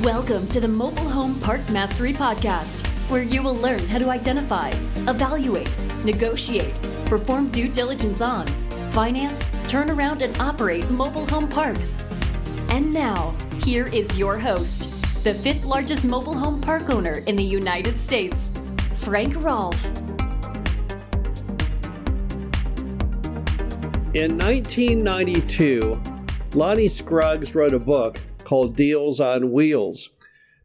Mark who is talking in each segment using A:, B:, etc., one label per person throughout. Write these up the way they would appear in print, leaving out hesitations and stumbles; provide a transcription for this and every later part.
A: Welcome to the Mobile Home Park Mastery Podcast, where you will learn how to identify, evaluate, negotiate, perform due diligence on, finance, turn around, and operate mobile home parks. And now, here is your host, the 5th largest mobile home park owner in the United States, Frank Rolfe.
B: In 1992, Lonnie Scruggs wrote a book called Deals on Wheels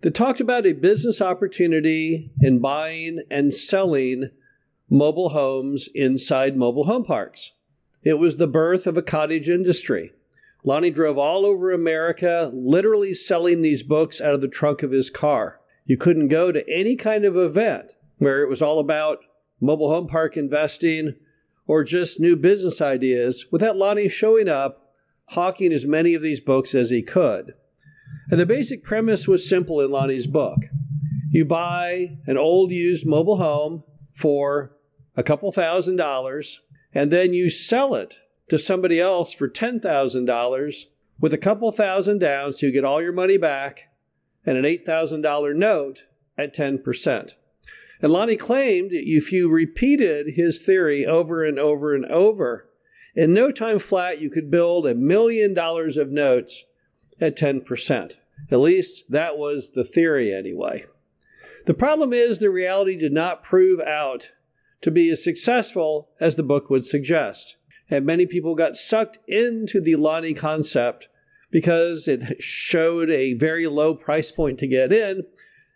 B: that talked about a business opportunity in buying and selling mobile homes inside mobile home parks. It was the birth of a cottage industry. Lonnie drove all over America, literally selling these books out of the trunk of his car. You couldn't go to any kind of event where it was all about mobile home park investing or just new business ideas without Lonnie showing up, hawking as many of these books as he could. And the basic premise was simple in Lonnie's book. You buy an old used mobile home for a couple $1,000, and then you sell it to somebody else for $10,000 with a couple thousand down, so you get all your money back and an $8,000 note at 10%. And Lonnie claimed if you repeated his theory over and over and over, in no time flat you could build $1 million of notes at 10%. At least that was the theory anyway. The problem is the reality did not prove out to be as successful as the book would suggest. And many people got sucked into the Lonnie concept because it showed a very low price point to get in,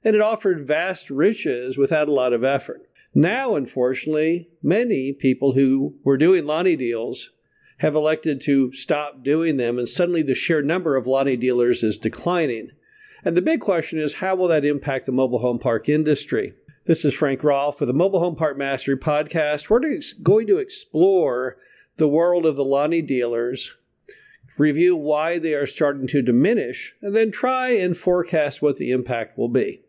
B: and it offered vast riches without a lot of effort. Now, unfortunately, many people who were doing Lonnie deals have elected to stop doing them, and suddenly the sheer number of Lonnie dealers is declining. And the big question is, how will that impact the mobile home park industry? This is Frank Rolfe for the Mobile Home Park Mastery Podcast. We're going to explore the world of the Lonnie dealers, review why they are starting to diminish, and then try and forecast what the impact will be.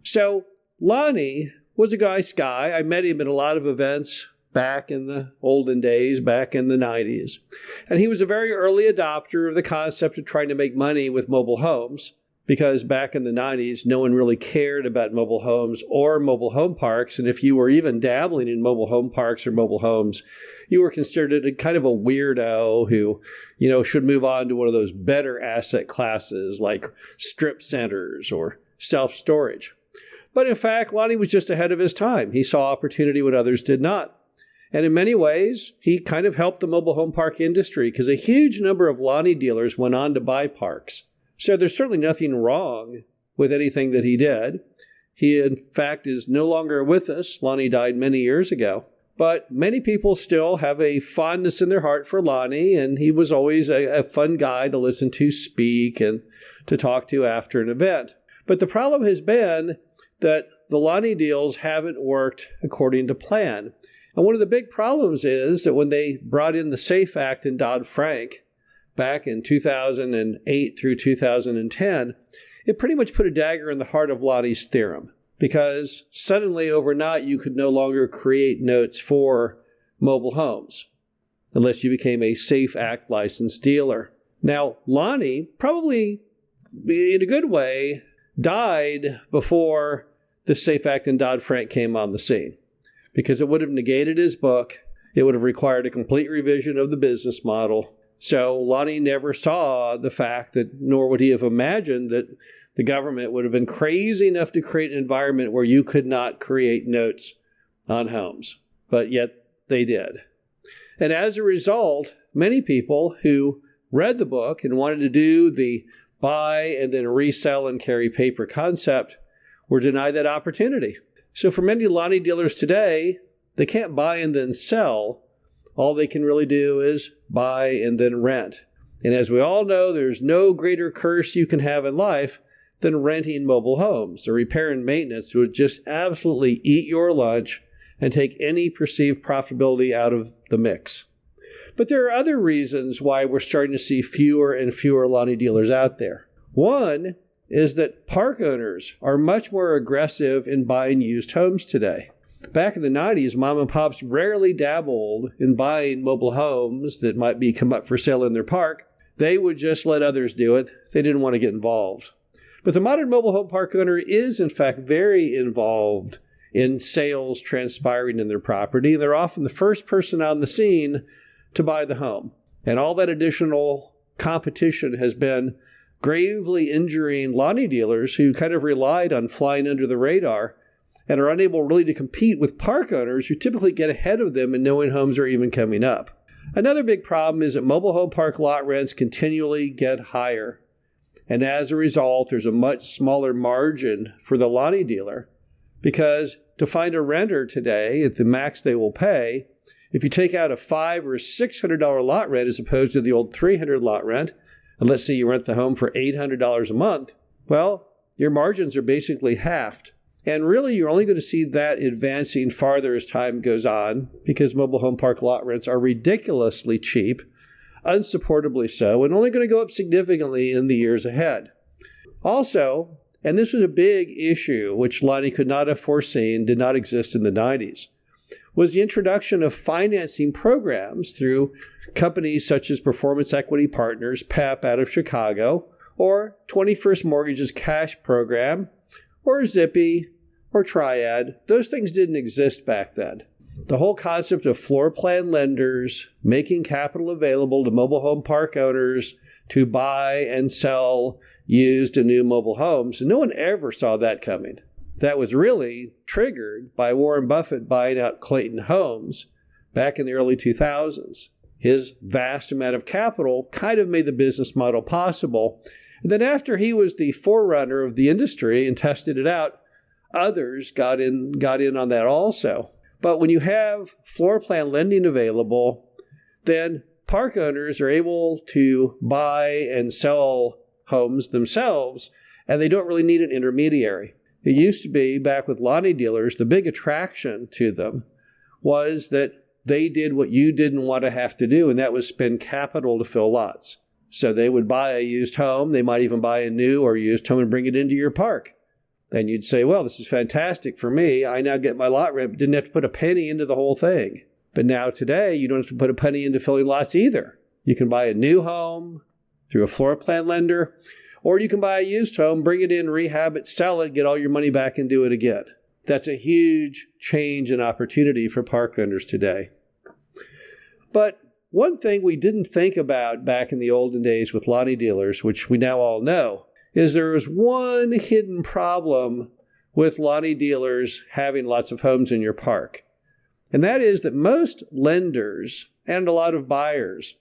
B: So, Lonnie was a nice guy. I met him at a lot of events back in the olden days, back in the 90s. And he was a very early adopter of the concept of trying to make money with mobile homes, because back in the 90s, no one really cared about mobile homes or mobile home parks. And if you were even dabbling in mobile home parks or mobile homes, you were considered a kind of a weirdo who, should move on to one of those better asset classes like strip centers or self-storage. But in fact, Lonnie was just ahead of his time. He saw opportunity when others did not. And in many ways, he kind of helped the mobile home park industry because a huge number of Lonnie dealers went on to buy parks. So there's certainly nothing wrong with anything that he did. He, in fact, is no longer with us. Lonnie died many years ago. But many people still have a fondness in their heart for Lonnie, and he was always a fun guy to listen to speak and to talk to after an event. But the problem has been that the Lonnie deals haven't worked according to plan. And one of the big problems is that when they brought in the SAFE Act in Dodd-Frank back in 2008 through 2010, it pretty much put a dagger in the heart of Lonnie's theorem, because suddenly overnight you could no longer create notes for mobile homes unless you became a SAFE Act licensed dealer. Now, Lonnie, probably in a good way, died before the SAFE Act in Dodd-Frank came on the scene, because it would have negated his book. It would have required a complete revision of the business model. So Lonnie never saw the fact that, nor would he have imagined that the government would have been crazy enough to create an environment where you could not create notes on homes. But yet they did. And as a result, many people who read the book and wanted to do the buy and then resell and carry paper concept were denied that opportunity. So for many Lonnie dealers today, they can't buy and then sell. All they can really do is buy and then rent. And as we all know, there's no greater curse you can have in life than renting mobile homes. The repair and maintenance would just absolutely eat your lunch and take any perceived profitability out of the mix. But there are other reasons why we're starting to see fewer and fewer Lonnie dealers out there. One is that park owners are much more aggressive in buying used homes today. Back in the 90s, mom and pops rarely dabbled in buying mobile homes that might come up for sale in their park. They would just let others do it. They didn't want to get involved. But the modern mobile home park owner is, in fact, very involved in sales transpiring in their property. They're often the first person on the scene to buy the home. And all that additional competition has been gravely injuring Lonnie dealers who kind of relied on flying under the radar and are unable really to compete with park owners who typically get ahead of them in knowing homes are even coming up. Another big problem is that mobile home park lot rents continually get higher. And as a result, there's a much smaller margin for the Lonnie dealer, because to find a renter today at the max they will pay, if you take out a $500 or $600 lot rent as opposed to the old $300 lot rent, and let's say you rent the home for $800 a month, well, your margins are basically halved. And really, you're only going to see that advancing farther as time goes on, because mobile home park lot rents are ridiculously cheap, unsupportably so, and only going to go up significantly in the years ahead. Also, and this was a big issue which Lonnie could not have foreseen, did not exist in the 90s, was the introduction of financing programs through companies such as Performance Equity Partners, PEP out of Chicago, or 21st Mortgage's cash program, or Zippy, or Triad. Those things didn't exist back then. The whole concept of floor plan lenders making capital available to mobile home park owners to buy and sell used and new mobile homes, no one ever saw that coming. That was really triggered by Warren Buffett buying out Clayton Homes back in the early 2000s. His vast amount of capital kind of made the business model possible. And then after he was the forerunner of the industry and tested it out, others got in on that also. But when you have floor plan lending available, then park owners are able to buy and sell homes themselves, and they don't really need an intermediary. It used to be, back with Lonnie Dealers, the big attraction to them was that they did what you didn't want to have to do, and that was spend capital to fill lots. So they would buy a used home. They might even buy a new or used home and bring it into your park. And you'd say, well, this is fantastic for me. I now get my lot rent, but didn't have to put a penny into the whole thing. But now today, you don't have to put a penny into filling lots either. You can buy a new home through a floor plan lender, or you can buy a used home, bring it in, rehab it, sell it, get all your money back and do it again. That's a huge change and opportunity for park owners today. But one thing we didn't think about back in the olden days with Lonnie Dealers, which we now all know, is there was one hidden problem with Lonnie Dealers having lots of homes in your park. And that is that most lenders and a lot of buyers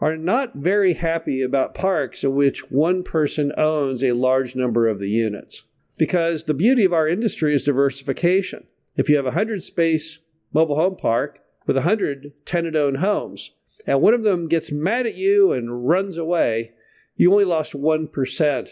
B: are not very happy about parks in which one person owns a large number of the units. Because the beauty of our industry is diversification. If you have a 100-space mobile home park with 100 tenant-owned homes, and one of them gets mad at you and runs away, you only lost 1%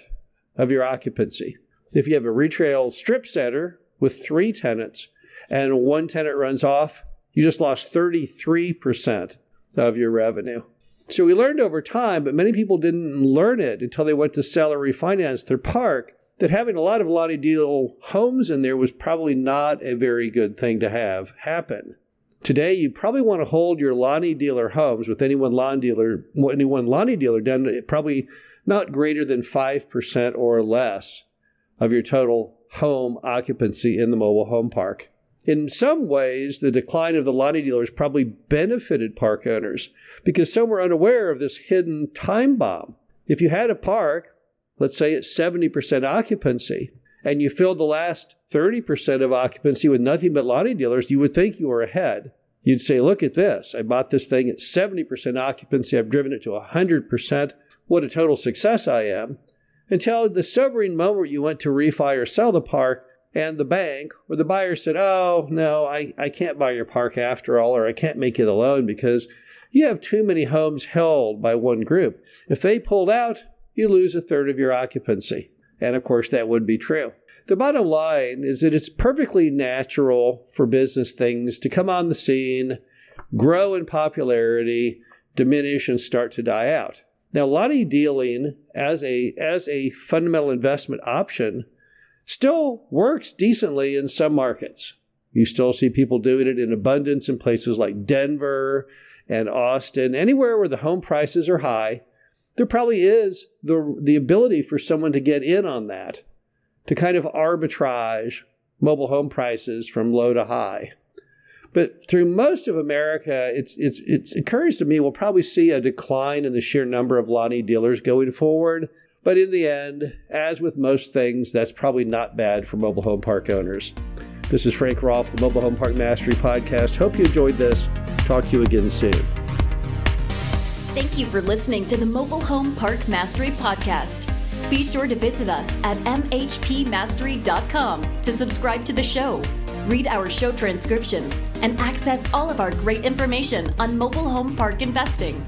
B: of your occupancy. If you have a retail strip center with 3 tenants and one tenant runs off, you just lost 33% of your revenue. So we learned over time, but many people didn't learn it until they went to sell or refinance their park, that having a lot of Lonnie Deal homes in there was probably not a very good thing to have happen. Today, you probably want to hold your Lonnie Dealer homes with any one Lonnie Dealer done probably not greater than 5% or less of your total home occupancy in the mobile home park. In some ways, the decline of the Lonnie Dealers probably benefited park owners because some were unaware of this hidden time bomb. If you had a park, let's say at 70% occupancy, and you filled the last 30% of occupancy with nothing but Lonnie Dealers, you would think you were ahead. You'd say, look at this. I bought this thing at 70% occupancy. I've driven it to 100%. What a total success I am. Until the sobering moment you went to refi or sell the park, and the bank or the buyer said, oh, no, I can't buy your park after all, or I can't make you the loan because you have too many homes held by one group. If they pulled out, you lose 1/3 of your occupancy. And of course, that would be true. The bottom line is that it's perfectly natural for business things to come on the scene, grow in popularity, diminish, and start to die out. Now, Lonnie dealing as a fundamental investment option still works decently in some markets. You still see people doing it in abundance in places like Denver and Austin, anywhere where the home prices are high there probably is the ability for someone to get in on that, to kind of arbitrage mobile home prices from low to high. But through most of America, it occurs to me we'll probably see a decline in the sheer number of Lonnie dealers going forward. But in the end, as with most things, that's probably not bad for mobile home park owners. This is Frank Rolfe, the Mobile Home Park Mastery Podcast. Hope you enjoyed this. Talk to you again soon.
A: Thank you for listening to the Mobile Home Park Mastery Podcast. Be sure to visit us at mhpmastery.com to subscribe to the show, read our show transcriptions, and access all of our great information on mobile home park investing.